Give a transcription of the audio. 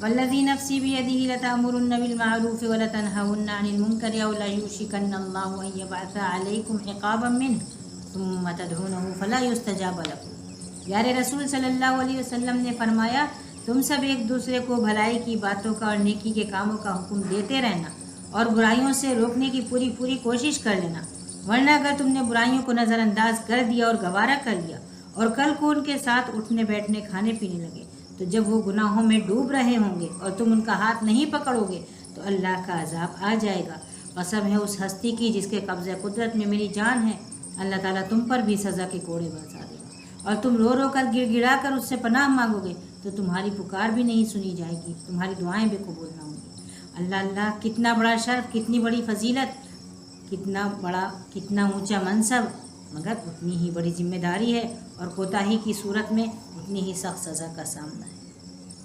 वल्लज़ी नफ़्सी बियदिही लतअमुरुन्न bill मारूफ़ व लतनहउन्न अनिल मुनकरि अव लयुशिकन्न अल्लाहु अन यबअस अलैकुम इक़ाबम मिन्हु सुम्मा तदऊनहु फला युस्तजाब लकुम। यारे रसूल सल्लल्लाहु अलैहि वसल्लम ने फरमाया, तुम सब एक दूसरे को भलाई की बातों का और नेकी के कामों का हुक्म देते रहना और बुराइयों से रोकने की पूरी पूरी कोशिश कर लेना, वरना अगर तुमने बुराइयों को नज़रअंदाज कर दिया और गवारा कर लिया और कल को उनके साथ उठने बैठने खाने पीने लगे, तो जब वो गुनाहों में डूब रहे होंगे और तुम उनका हाथ नहीं पकड़ोगे तो अल्लाह का अजाब आ जाएगा। कसम है उस हस्ती की जिसके कब्ज़े कुदरत में मेरी जान है, अल्लाह ताला तुम पर भी सज़ा के कोड़े बरसा देगा और तुम रो रो कर गिड़गिड़ा कर उससे पनाह मांगोगे तो तुम्हारी पुकार भी नहीं सुनी जाएगी, तुम्हारी दुआएं भी कबूल ना होंगी। अल्लाह अल्लाह, कितना बड़ा शर्फ, कितनी बड़ी फजीलत, कितना ऊंचा मनसब, मगर उतनी ही बड़ी जिम्मेदारी है और कोताही की सूरत में उतनी ही सख्त सज़ा का सामना है।